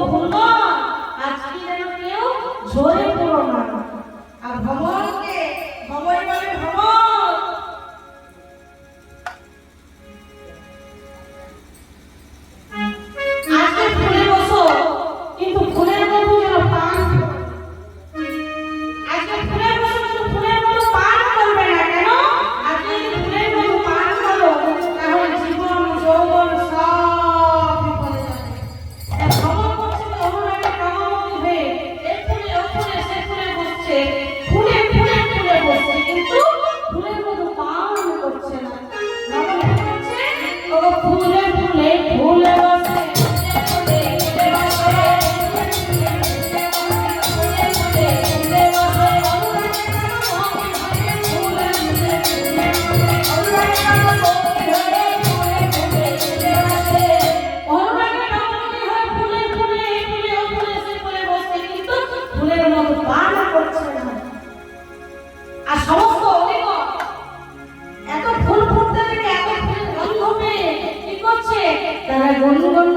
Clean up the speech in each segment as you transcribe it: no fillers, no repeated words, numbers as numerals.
ভুল নয়, আজকে যেন কেউ ঝরে পড়ো না। আর ভ্রমণকে ভ্রমণ বলে ভ্রমণ। আজকে ফুলে বসো, কিন্তু ফুলের মতো যেন পান, আজকে ফুলের বসো কিন্তু ফুলের মতো পান করবে না। কেন? আজকে যদি ফুলের মতো পান করো তাহলে জীবন যৌবন সব বিপদে যাবে। ভ্রমণ করছে তো অনুরাগে রঙমুখী হয়ে এই ফুলে ও ফুলে সে ফুলে বসছে, ফুলে ফুলে ফুলে বসছে, কিন্তু ফুলের মতো পান করছে না। ভ্রমণ করছে ও ফুলে ফুলে ফুলে বসে, তারা গুনগুন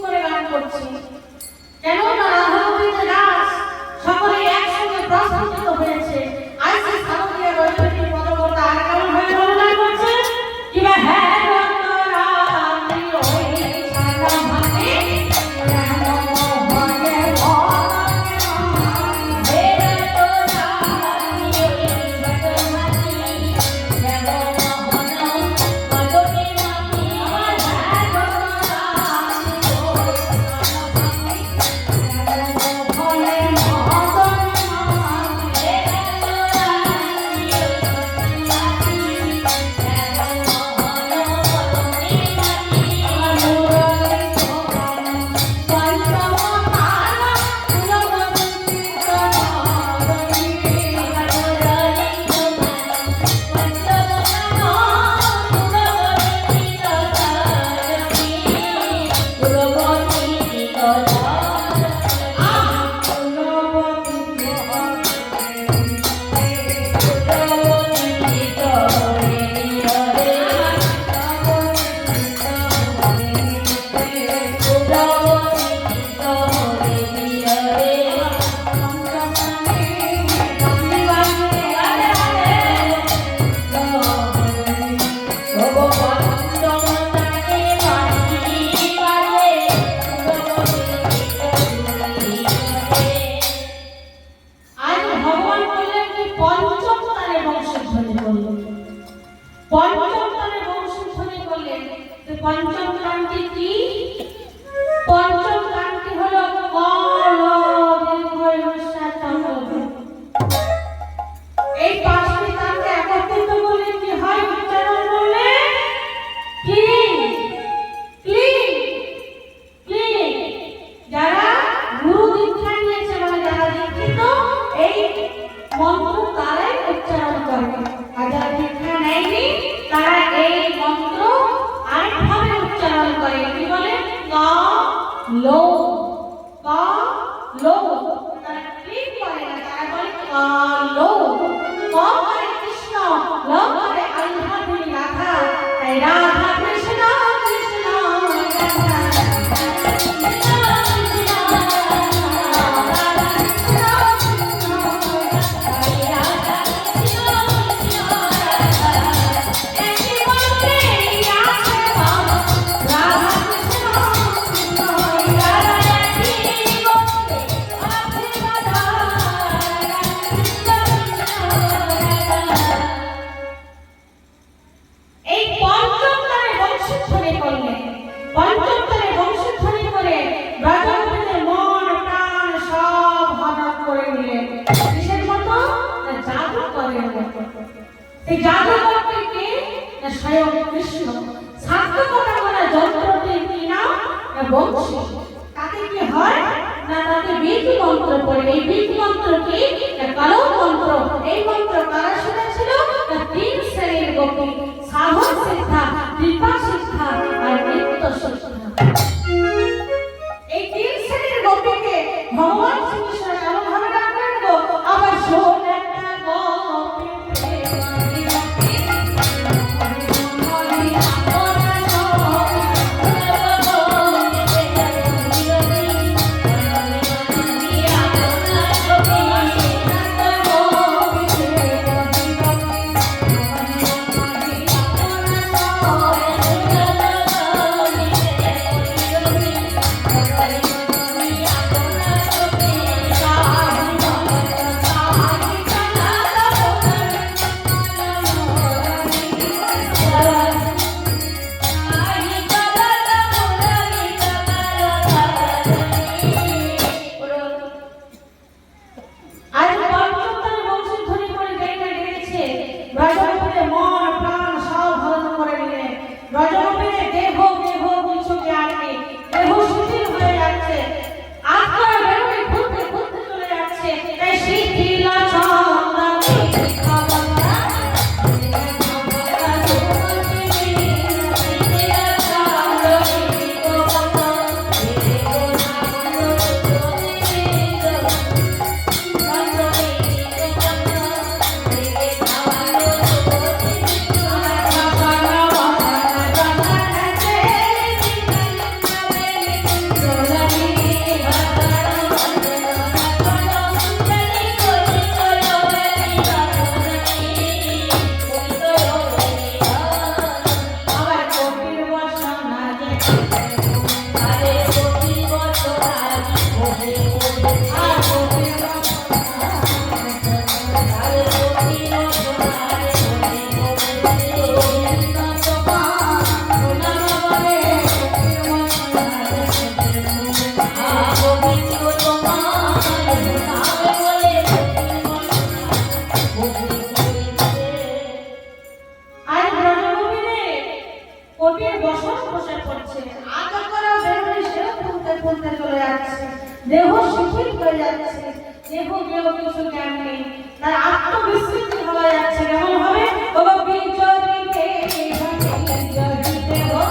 করে গান করছে। কেন না রাধাগোবিন্দ দাস সকলে একসঙ্গে প্রস্ফুটিত হয়েছে। আজকে শারদীয় রৈবতী পদবর্তা আর কেমন হয়ে বর্ণনা করছে কিবা হ্যাঁ পঞ্চম গানটি কি? পঞ্চম গানটি হলো এই পাঁচটি গানকে একত্রিত করলে কি হয়? উচ্চারণ করলে যারা গুরু দীক্ষা নিয়েছে মানে যারা দীক্ষিত এই মন্ত্র তারাই উচ্চারণ করে, আর যারা দীক্ষা নেয়নি তারা এই মন্ত্র আরেকভাবে উচ্চারণ করে। কি বলে? কা লো কা লো। তারা ক্লিক করে না, তারা বলে কা লো। ক করে কৃষ্ণ, ল করে আল্লাহ রাধা, তাই রাধা কৃষ্ণ কৃষ্ণ রাধা। এই জাদুকরটি কে? না স্বয়ং কৃষ্ণ। সার্থকতা করা যন্ত্রটির কি নাম? না বংশী। তাতে কি হয় না তাতে বীজ মন্ত্র পড়ে। এই বীজ মন্ত্র কি? না কালো মন্ত্র। এই মন্ত্র কারা শুনেছিল? না তিন শ্রেণীর গোপী, সাধন সিদ্ধা, কৃপা সিদ্ধা আর নিত্য সিদ্ধা। এই তিন শ্রেণীর গোপীকে ভগবান শ্রীকৃষ্ণ দেহ দেহ কিছু জ্ঞান নেই, তার আত্মবিস্মৃতি হওয়া যাচ্ছে। কেমন হবে? বাবা বিজয়ীতে বিজয়ীতে হো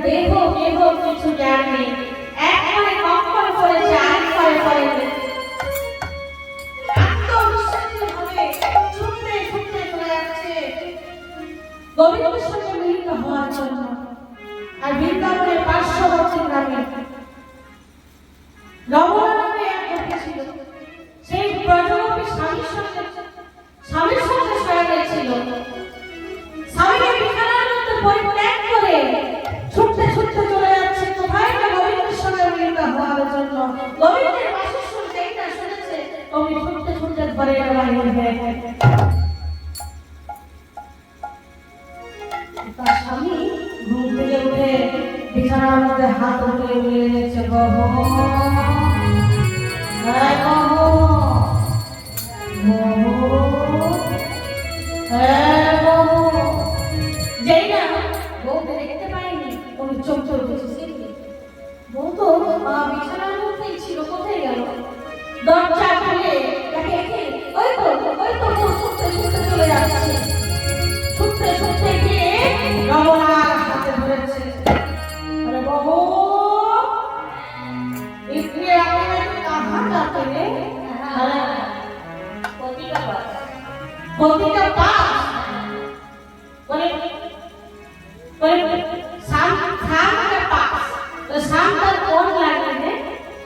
দেহ দেহ কিছু জ্ঞান নেই, এক পায়ে কঙ্কন করেছে আরেক পায়ে পড়েনি। আত্মবিশ্বাসী হবে ছুটতে ছুটতে চলে যাচ্ছে গোবিন্দের সঙ্গে মিলিত হওয়ার জন্য। আর বৃন্দাবনের পার্শ্ববর্তী গ্রামে রমনা নামে এক গোপী ছিল। সেই ব্রজগোপী স্বামীর সঙ্গে শয়ন ছিল। স্বামীকে বিছানার মধ্যে পরিত্যাগ করে ছুটতে ছুটতে চলে যাচ্ছে কোথায় না গোবিন্দের সঙ্গে মিলিত হওয়ার জন্য। গোবিন্দের বাসস্বর যেটা শুনেছে অমনি ছুটতে ছুটতে ঘরে বাহির হয়ে গেল। তার স্বামী ঘুম থেকে উঠে বিছানার মধ্যে হাত রেখে বলে যাচ্ছে, বাবা হ্যাঁ বাবা হ্যাঁ বাবা। যেই না বউকে দেখতে পাইনি ওর চোখ চলতেছে। বউ তো বিছানার মধ্যেই ছিল, কোথায় গেল? দরজা খুলে দেখে ওই তো বউ ছুটতে ছুটতে চলে যাচ্ছে। ছুটতে ছুটতে গিয়ে রমনার হাতে ধরেছে। আরে বাবু इसलिए आपने कहाँ जाते हैं? पति का पास बोले शाम के पास। तो शाम तक कौन लाते हैं?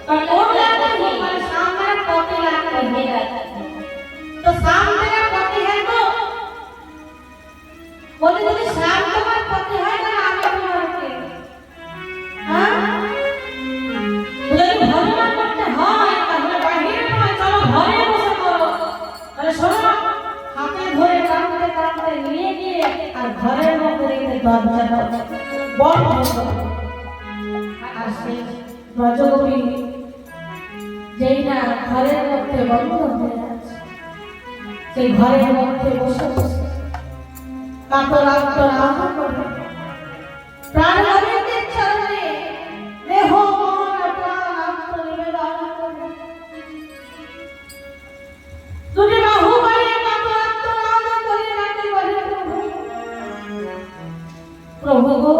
और कौन लाते हैं? पर शाम मेरा पति लाते हैं। तो शाम मेरा पति है तो बोले यदि शाम तुम्हारा पति है तो आगे तुम्हारे हाँ যদি ভজন করতে হয় তাহলে বাহিরে নয়, চলো ঘরে বসে করো। আরে শোনো, হাতে ধরে কাঁদতে কাঁদতে নিয়ে গিয়ে আর ঘরের মধ্যে রেখে দরজাটা বন্ধ করো। আর সেই ব্রজগোপী যেই না ঘরের মধ্যে বন্ধ হয়ে আছে, সেই ঘরের মধ্যে বসে বসে কাতরাক্ত রাগ করে প্রাণ গোবিন্দের চরণে দেহ মন প্রাণ আত্মনিবেদন করে দুটি বাহু বাড়িয়ে কাতরাক্ত রাগ করে রাখতে বলে, প্রভু গো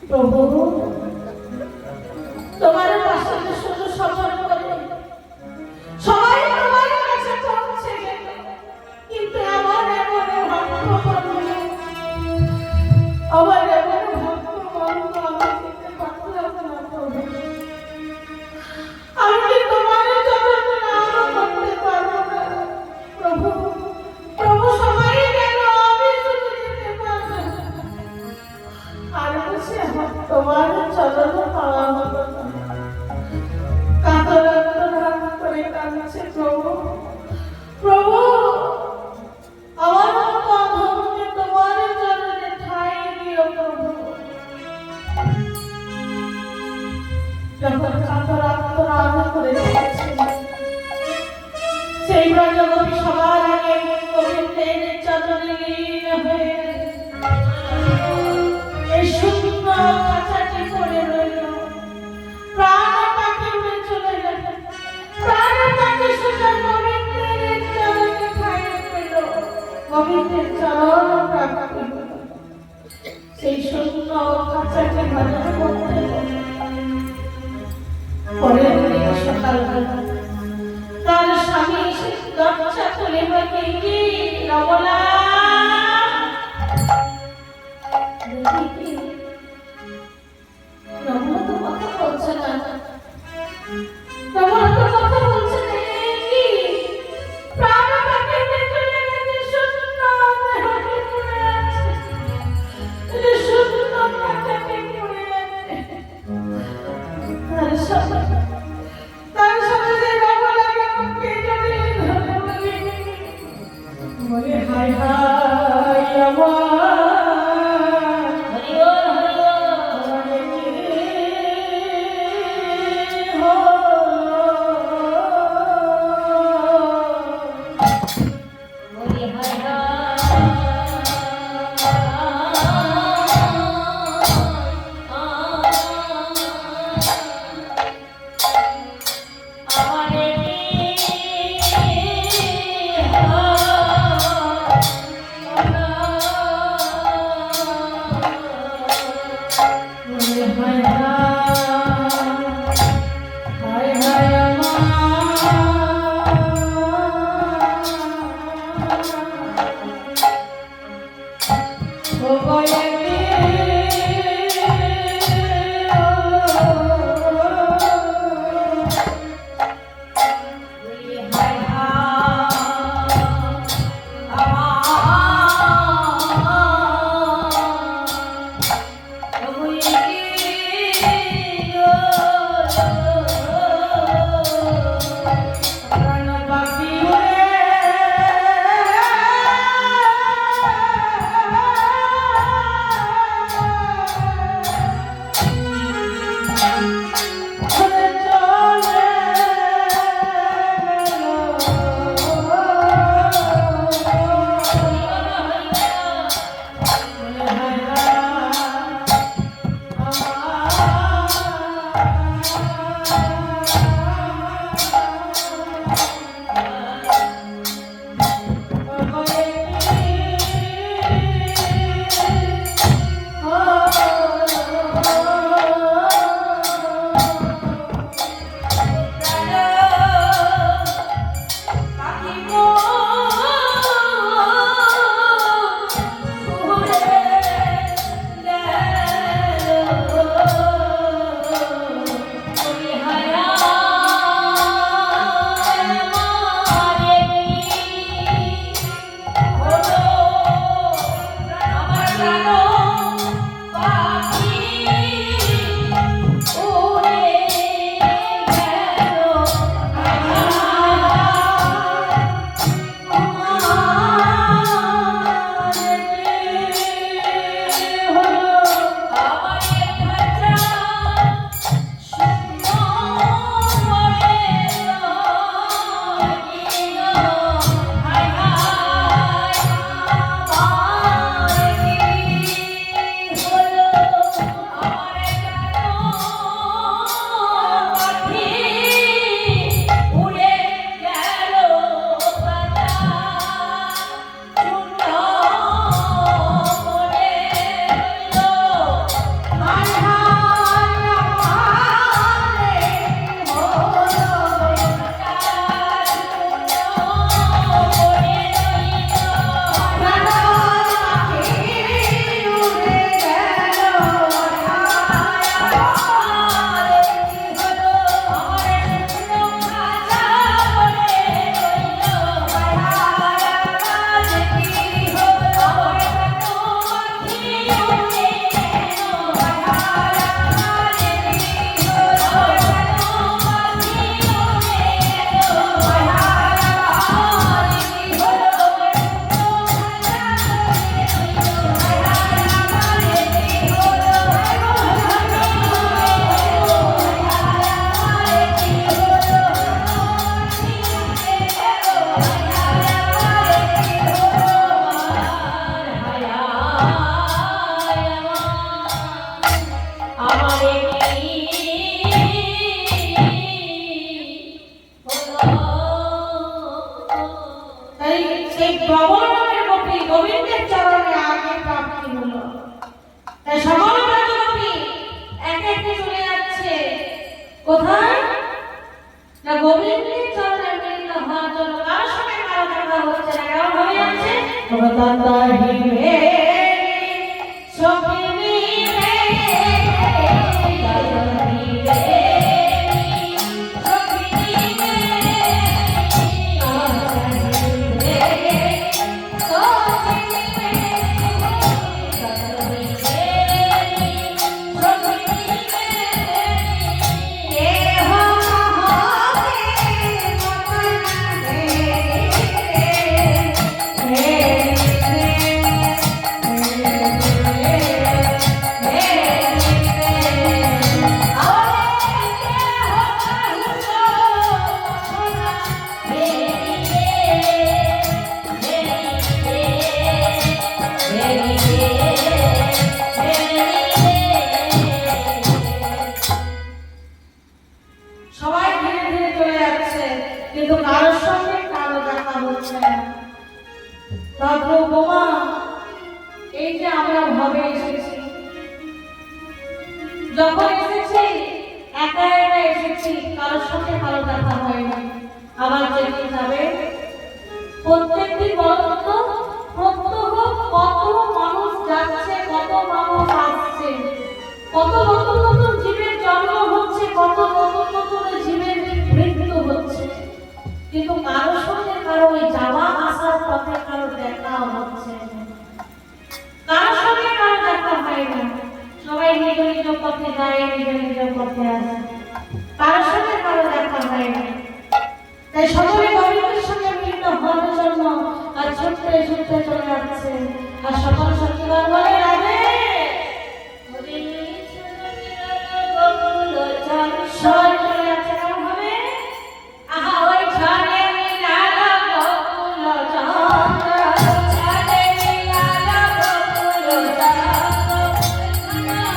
প্রভু তোমার পাশে শুধু সফর করে সবাই তোমার কাছে পৌঁছে গেল, কিন্তু আমার এমন আমার এমন ভক্ত মন্দ আমি দিতে পারলাম না প্রভু। আমি তোমার জন্য নাম করতে পারবো না প্রভু। প্রভু সবাই গেল, আমি শুধু যেতে পারবো না। আর বসে তোমার চরণ পাওয়া হলো না। কাতরাক্ত রাগ করে কাঁদছে প্রভু। প্রভু আমার মতো অধমকে তোমার চরণে ঠাঁই দিও প্রভু। যখন কাতরাক্ত রাগ করে কাঁদছে সেই ব্রজগোপী সবার আগে গোবিন্দের চরণে লীন হয়ে এই শূন্য কাছাটি করে রইল। প্রাণ পাখি উড়ে চলে গেল। প্রাণ পাখি সুন্দর গোবিন্দের চরণে ঠাঁই পেল, গোবিন্দের চরণ প্রাপ্তি হল। সেই শূন্য কাছাটি ভজন করতে পরের দিন সকালবেলা তার স্বামী এসে দরজা খুলে বলে, কি রমলা? রমলা তো কথা বলছে না, রমলা তো কথা বলছে না। কি প্রাণ পাখি চলে গেছে, শূন্য দেহে পড়ে আছে, শূন্য পাখি পড়ে আছে। তার সাথে যে রমলাকে মুক্তি জড়িয়ে ধরে বলে, হায় হায় আমার না গোবিন্দের চরণে মিলিত হওয়ার জন্য কারোর সঙ্গে কারো দেখা হচ্ছে না, কেমন ভাবে যাচ্ছে? ভগবতা হিরে সখী মিলে সবাই ধীরে ধীরে চলে যাচ্ছে, কিন্তু কারোর সঙ্গে কারো দেখা হচ্ছে না। তারপর বোমা, এই যে আমরা ভাবে এসেছি, যখন এসেছি একা একা এসেছি, কারোর সঙ্গে কারো দেখা হয়নি। আবার যেতে যাবে প্রত্যেকদিন বলতো প্রত্যহ কত মানুষ যাচ্ছে, কত মানুষ আসছে, কত নতুন নতুন জীবের জন্ম হচ্ছে, কত নতুন নতুন জীবের মৃত্যু হচ্ছে, কিন্তু কারোর সঙ্গে কারো ওই যাওয়া আসার পথে কারো দেখা হচ্ছে না, কারোর সঙ্গে কারো দেখা হয় না। সবাই নিজ নিজ পথে যায়, নিজ নিজ পথে আসে, কারোর সঙ্গে কারো দেখা হয় না। তাই সকলে গোবিন্দের সঙ্গে মিলিত হওয়ার জন্য আর ছুটতে ছুটতে চলে যাচ্ছে। আর সকল সখীগণ বলে রাধে সবাই চলে যাচ্ছে, কেমন হবে? আহা ওই ঝড়ে মিলাল বকুল চন্দ্র, ঝড়ে মিলাল বকুল চন্দ্র,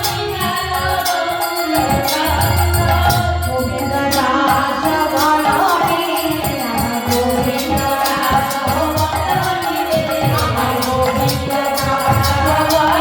মিলাল বকুল চন্দ্র, গোবিন্দ দাস বলনি গোবিন্দ দাস বলনি, আমার গোবিন্দ দাস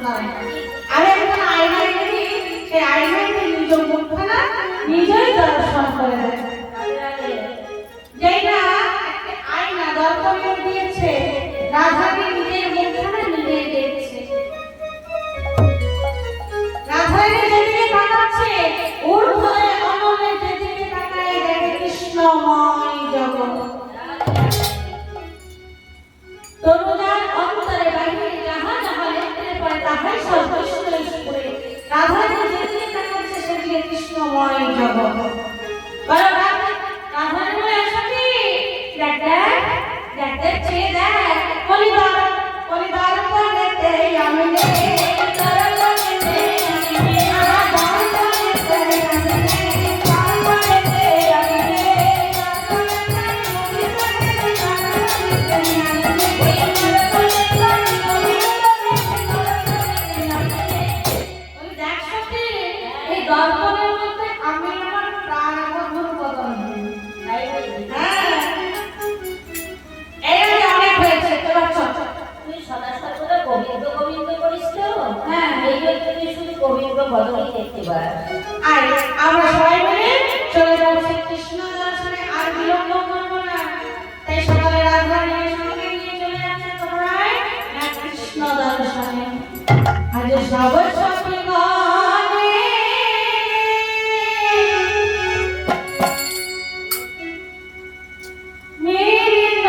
করে। আর একজন আয়নায় গিয়ে সেই আয়নায় নিজের মুখখানা নিজেই দর্শন করে দেয়। যেটা একটা আয়না দর্পণ দিয়েছে, রাধাকে নিজের মুখখানা নিজেই দেখছে। রাধাকে যেদিকে তাকাচ্ছে, ওর ভয়ে অনলে যেদিকে তাকায় দেখে কৃষ্ণময় জগৎ। তরুণার অন্তরে বাহিরে যাহা যাহা লেখতে পারে তাহাই সব কৃষ্ণের সুরে। রাধাকে যেদিকে তাকাচ্ছে সেদিকে কৃষ্ণময় জগৎ। রাধার বলে সখী দেখ দেখ দেখ দেখ চেয়ে দেখ কলিদার কলিদার পড়তে আমি নে তার পড়তে আমি নে আধার পড়তে আমি নে তার পড়তে আমি নে দেখ সখী এই দর্পণের মধ্যে আমি আমার প্রাণ বন্ধুর বদল গোবিন্দ গোবিন্দ করিস তো? হ্যাঁ, এই জন্য শুধু গোবিন্দ বদলই দেখতে পাই। আর আমরা সবাই মিলে চলে যাচ্ছি কৃষ্ণ দর্শনে, আর বিলম্ব করবো না। তাই সকালে রাধারানীর সঙ্গে নিয়ে চলে যাচ্ছে তোমরা কৃষ্ণ দর্শনে। আজ সব সখী গণে মিলিত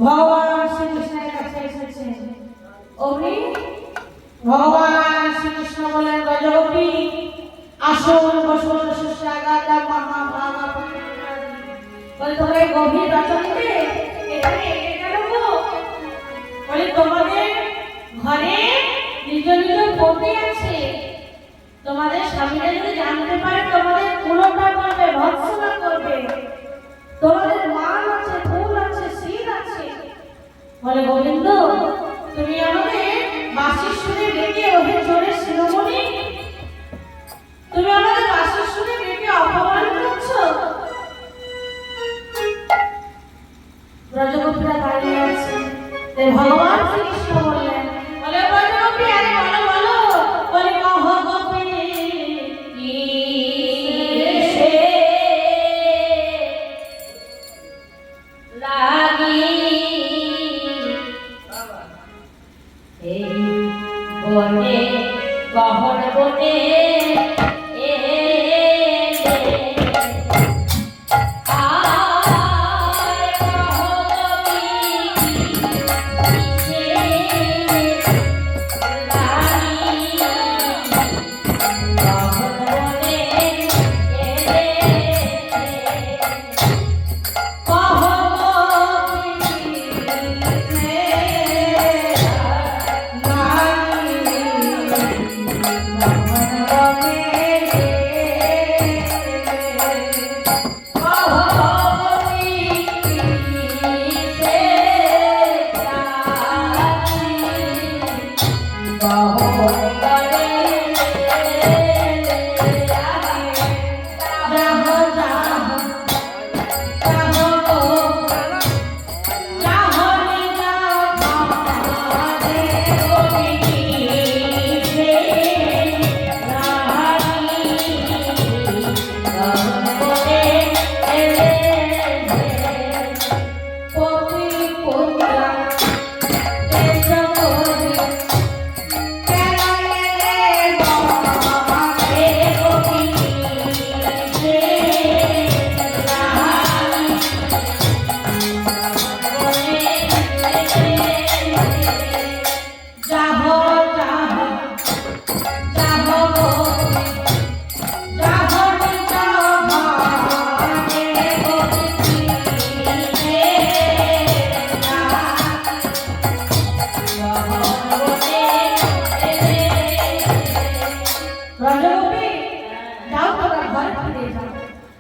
ভগবান শ্রীকৃষ্ণের কাছে এসেছে। অগ্নি ভগবান শ্রীকৃষ্ণ বলেন গজগোপী আসুন বসুন সুস্বাগতা মহাভাগা বলে তোমরা এই গভীর রচনীতে এখানে কেন বলে তোমাদের ঘরে নিজ নিজ পতি আছে, তোমাদের স্বামীরা যদি জানতে পারে তোমাদের কুলটা করবে, ভৎসনা করবে, তোমাদের মান আছে, ফুল আছে, শীল আছে। বলে গোবিন্দ তুমি আমাদের বাঁশির সুরে ডেকে ওহে জোরে শিরোমণি, তুমি আমাদের বাঁশির সুরে ডেকে অপমান করছো। ব্রজগোপীরা দাঁড়িয়ে আছে। ভগবান শ্রীকৃষ্ণ বললেন বলে ব্রজগোপী বনে গহন বনে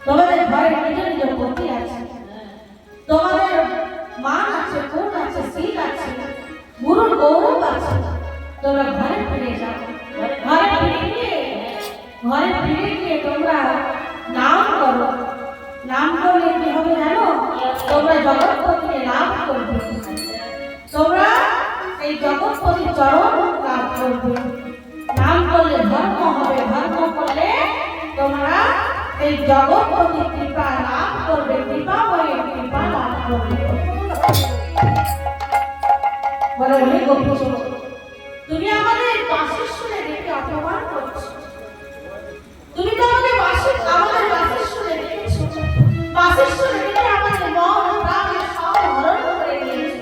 তোমাদের ঘরে নিজ নিজ পতি আছে, তোমাদের মান আছে, কোন আছে, শীল আছে, গুরুর গৌরব আছে। তোমরা ঘরে ফিরে যাও। ঘরে ফিরে গিয়ে তোমরা নাম করো। নাম করলে কি হবে জানো? তোমরা জগৎপতিকে লাভ করবে। তোমরা এই জগৎপতির চরণ লাভ করবে। নাম করলে ধর্ম হবে, ধর্ম করলে তোমরা এই জগৎপতির কৃপা লাভ করবে, কৃপা হয়ে কৃপা লাভ করবে। বলে হে গোপীচন্দ্র, তুমি আমাদের বাঁশির সুরে দেখে অপমান করছো। তুমি তো আমাদের বাঁশির সুরে দেখেছো, বাঁশির সুরে দেখে আমাদের মন প্রাণ সব হরণ করে নিয়েছো।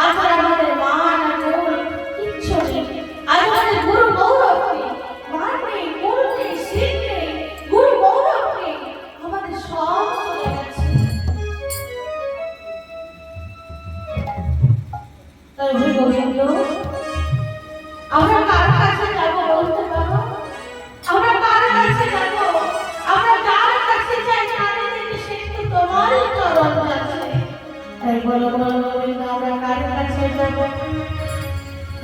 আজ আর আমাদের মান আর গৌরব কিচ্ছু নেই। আজ আমাদের গুরু গৌরব নেই, মান নেই, গুরু নেই, শীল নেই, গুরু গৌরব নেই, আমাদের সব চলে গেছে। তাই হে গোবিন্দ, আমরা কার কাছে যাব বলতে পারো? আমরা কার কাছে যাব? আমরা কার কাছে যাই কারে দেখি সে তো তোমারই চরণ আছে। তাই বলো বলো গোবিন্দ, আমরা কার কাছে যাব?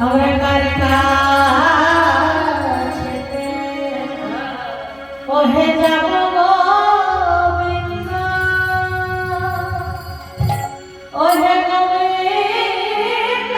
আমরা কার কাছে ওহে যাব গোবিন্দ, ওহে গোবিন্দ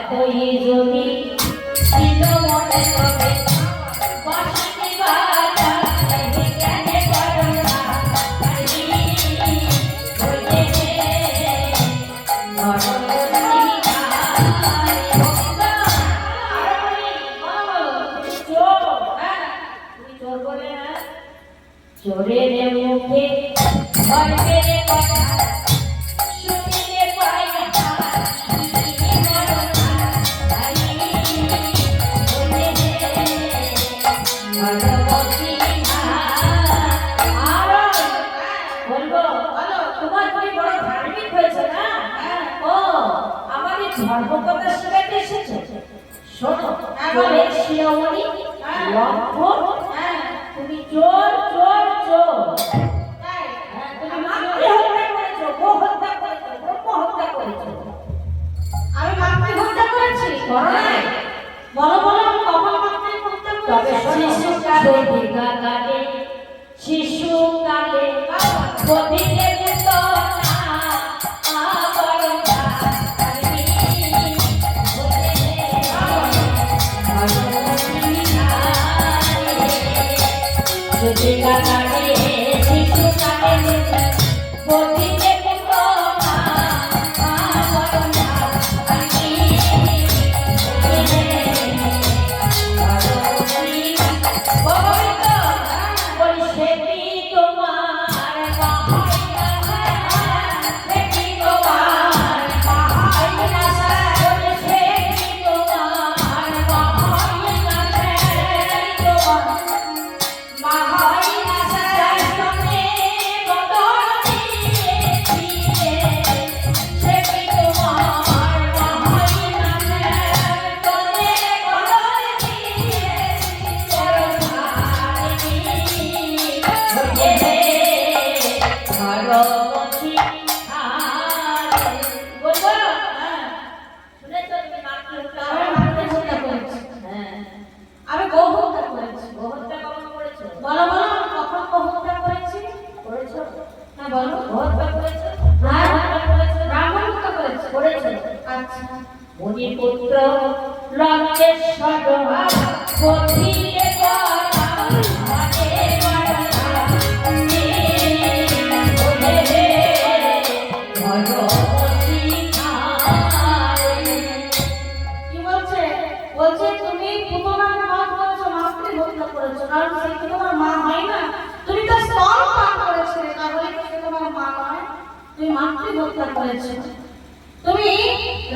এতই যদি ছিল মনে করে বাঁশি বাজা এই জ্ঞানে করো না কালি হইতে চোরের মুখে ভয় পেয়ে কথা শুনিলে পাই না বলবো তোমার তুমি বড় ধার্মিক হয়েছে না ও আমাদের ধর্মকথা শেখাতে এসেছে শোনো চোরের শিরোমণি লম্পট তুমি চোর চোর চোর তুমি মাতৃ হত্যা করেছো গো হত্যা করেছো ব্রহ্ম হত্যা করেছো আমি মাতৃ হত্যা করেছি করো নাই বলো বলো আমি কখন মাতৃ হত্যা তবে করেছি শিশুকালে দীর্ঘা কালে শিশুকালে গভীরে তো না আবার কালে শিশুকালে গভীরে তো না আবার আমি গো হত্যা করেছি হত্যা কখন করেছো বলো বলো আমি কখন গো হত্যা করেছি করেছো হ্যাঁ বলো হত্যা করেছো হ্যাঁ হত্যা করেছো ব্রাহ্মণ হত্যা করেছি করেছো আচ্ছা মুনিপুত্র লঙ্কেশ্বর পথিয়ে গড়া মানে গড়া ভগবতী কি বলছে বলছে তুমি পুতনার বধ করেছো মাতৃ হত্যা করেছো কারণ সে কি তোমার মা হয় না তুমি তো স্তন পান করেছিলে তাহলে কি সে তোমার মা নয় তুমি মাতৃ হত্যা করেছো তুমি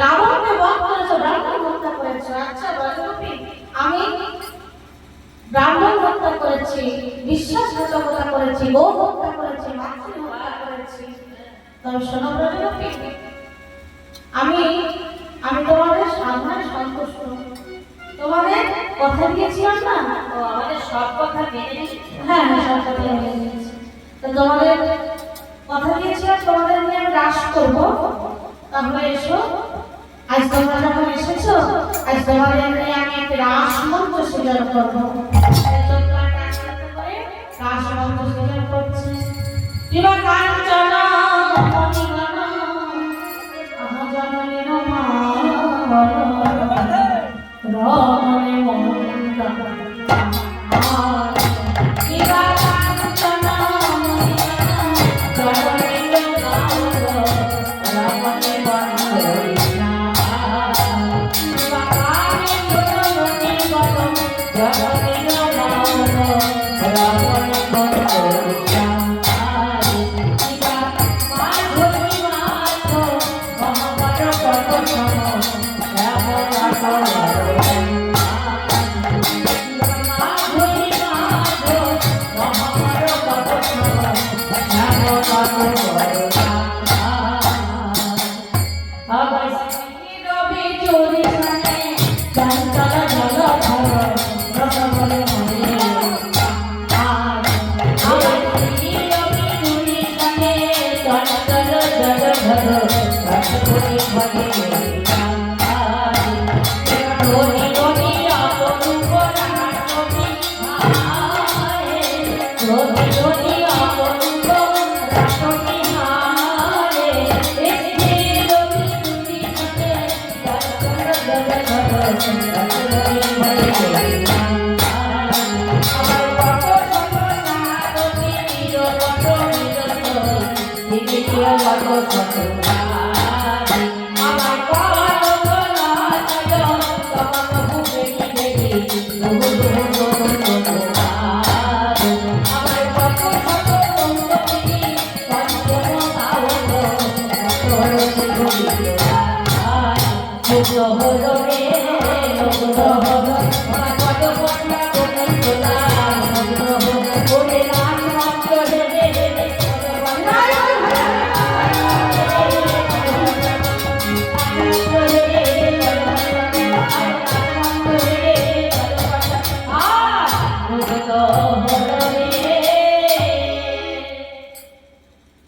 রাবণকে বধ করেছো ব্রাহ্মণ হত্যা করেছো আচ্ছা ব্রজগোপী আমি ব্রাহ্মণ হত্যা করেছি বিশ্বাসঘাতকতা করেছি গো হত্যা করেছি মাতৃ হত্যা করেছি তবে শোনো ব্রজগোপী আমি আমি তোমাদের সামনে সন্তুষ্ট তোমাদের কথা দিয়েছিলাম না ও আমাদের সব কথা মেনে নিয়েছে হ্যাঁ হ্যাঁ সব কথা মেনে নিয়েছি তো তোমাদের কথা দিয়েছিলাম তোমাদের নিয়ে আমি রাস করবো তাহলে এসো আজ তোমরা যখন এসেছো আজ তোমাদের নিয়ে আমি একটা রাস মন্ত্র সৃজন করবো তোমরা রাস করতে করে রাস মন্ত্র সৃজন করছে দিবা কাঞ্চনা মণিগণা আহা জননী নমা রমণে মন্ত্র দিবা কাঞ্চনা মণিগণা জননী নমা রমণে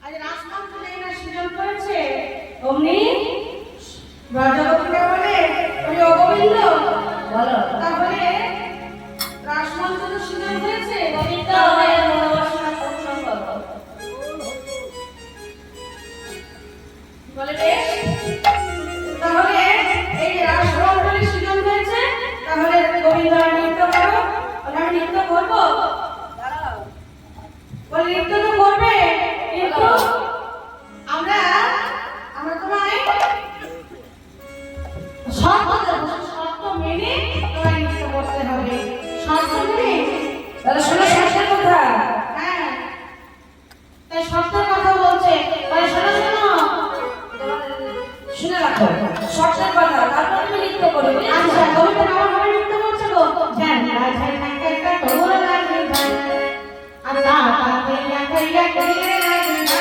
আজ রাসমন্ত্র নেই না সৃজন করেছে অমনি রাজাকে বলে ওই অগোবিন্দ বলো তাহলে রাসমন্ত্র তো সৃজন হয়েছে গোবিন্দ হয়ে মনোবাসনা পূর্ণ করো। বলে বেশ তাহলে এই যে রাসমন্ত্রের সৃজন হয়েছে তাহলে গোবিন্দ নৃত্য করো বলে আমি নৃত্য করবো বলে নৃত্য তো করবে কিন্তু আমরা আমরা তোমায় শর্ত মেনে তোমায় নৃত্য করতে হবে শর্ত মেনে তাহলে শোনো শেষের কথা হ্যাঁ তাই শর্তের কথা বলছে বলে শোনো শোনো শুনে রাখো শর্তের কথা তারপর তুমি নৃত্য করবে আচ্ছা কবিতা আমার ভাবে নৃত্য করছে গো জান রাজাই থাকে একটা তোর লাগে জান আর তা পাতে লাগাইয়া কইরে লাগে না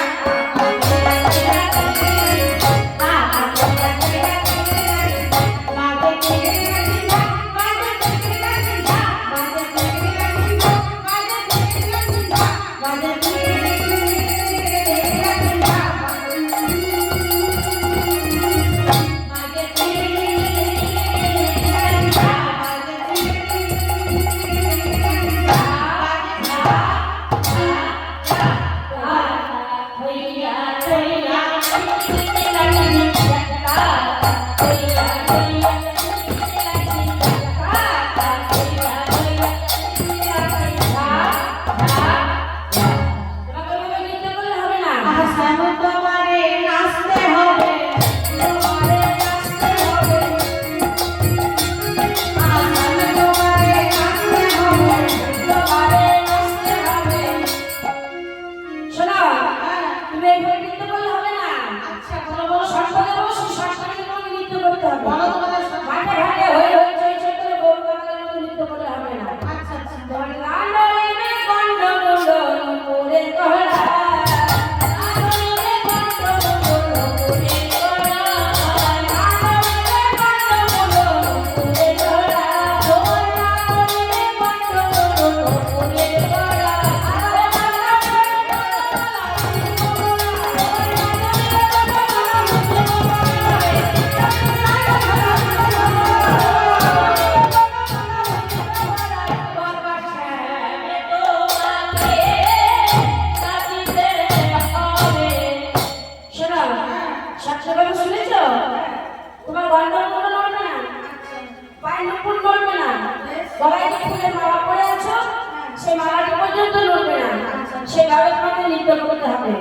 সেভাবে তোমাকে নৃত্য করতে হবে।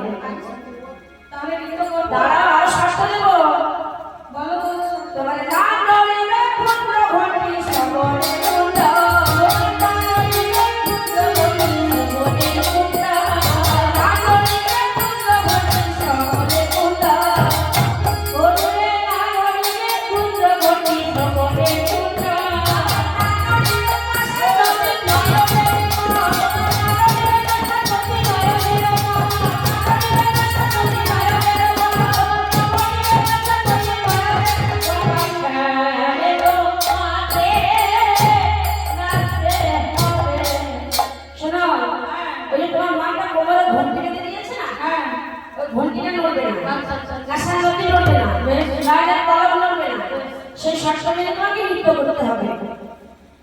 তাহলে নৃত্য করবো দাঁড়াও আর শর্ত দেব বলো তো তোমার নাম নড়িবে ক্ষুদ্র ঘটি সকলে কুণ্ড নাম নড়িবে ক্ষুদ্র ঘটি সকলে কুণ্ড নাম নড়িবে ক্ষুদ্র ঘটি সকলে কুণ্ড ওরে নাম নড়িবে ক্ষুদ্র ঘটি সকলে কুণ্ড ঘন্টিটা নড়বে না, কাঁসার লতি নড়বে না, গায়ের কলম নড়বে না, সেই শর্ত মেনে তোমাকে নৃত্য করতে হবে।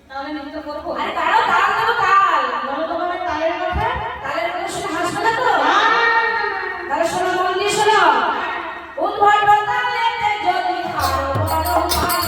তাহলে নৃত্য করবো আরে তারাও তাল দেবো তাল, বলো তো মানে তালের কথা তালের কথা শুনে হাসবে না তো? তাহলে শোনো, মন দিয়ে শোনো। উদ্ভট তালেতে যদি হারো বড় ভাই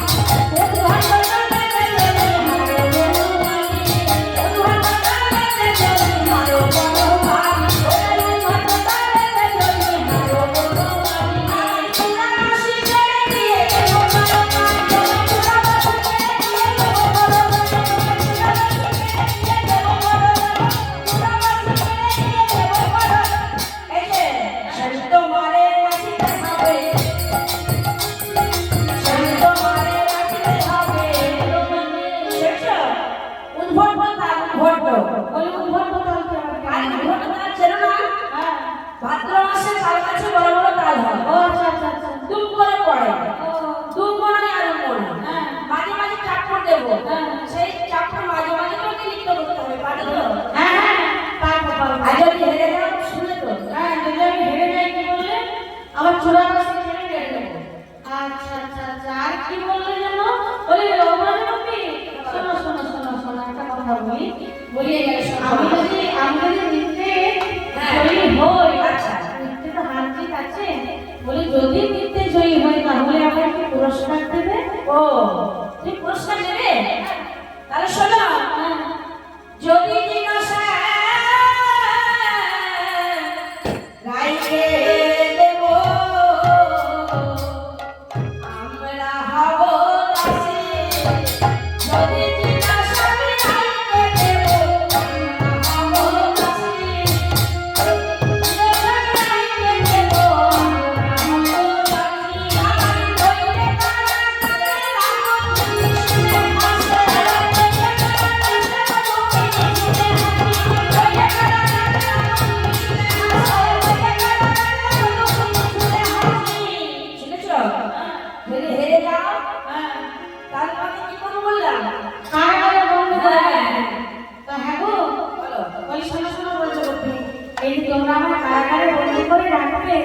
পড়ে দু মনে আর মনে হ্যাঁ। মাঝে মাঝে চাপড় দেবো হ্যাঁ। সেই চাপড় মাঝে মাঝে তোকে লিখতে করতে হবে পারি তো হ্যাঁ হ্যাঁ পারবো পারবো। আর যদি হেরে যাও শুনে তো হ্যাঁ যদি আমি হেরে যাই কি বললে আবার চূড়া বসে ছেড়ে দিয়ে দেবো। আচ্ছা আচ্ছা আচ্ছা আর কি বললে যেন বলি রঘুনাথী শোনো শোনো শোনো শোনো একটা কথা বলি বলিয়ে গেলে আমি যদি নিতে হ্যাঁ। জয়ী হই আচ্ছা। নিতে তো হার জিত আছে বলি যদি নিতে জয়ী হই তাহলে আমাকে পুরস্কার দেবে। ও তুই পুরস্কার নেবে তাহলে শোনো যদি জিজ্ঞাসা রাইকে দেব আমরা হব দাসী যদি জিজ্ঞাসা রাইকে দেব আমরা হব দাসী জিজ্ঞাসা রাইকে দেব আমরা হব দাসী হইলে তারা তাদের রাখো শুনে হাসে কারাগারে বন্ধ করে দেবে। তা হ্যাঁ গো বলি শোনো শোনো বলছো করতে এই যে তোমরা আমার কারাগারে বন্দি করে রাখবে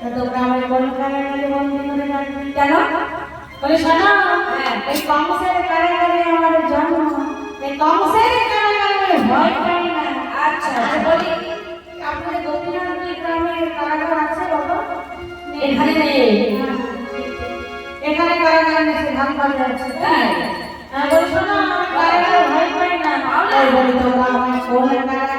তা তোমরা আমার কোন কারাগারে বন্দি করে রাখবে কেন বলি শোনো হ্যাঁ। এই কংসের কারাগারে আমার জন্ম এই কংসের কারাগারে আমি ভয় পাই না। আচ্ছা আর বলি আপনাদের দক্ষিণাঞ্চল গ্রামে কারাগার আছে বাবা এখানে নেই। এখানে কারাগার নেই ধান পাড়ে আছে তাই? বলি শোনো আমি কারাগারে ভয় পাই না তাহলে? বলি তোমরা আমার কোন কারাগারে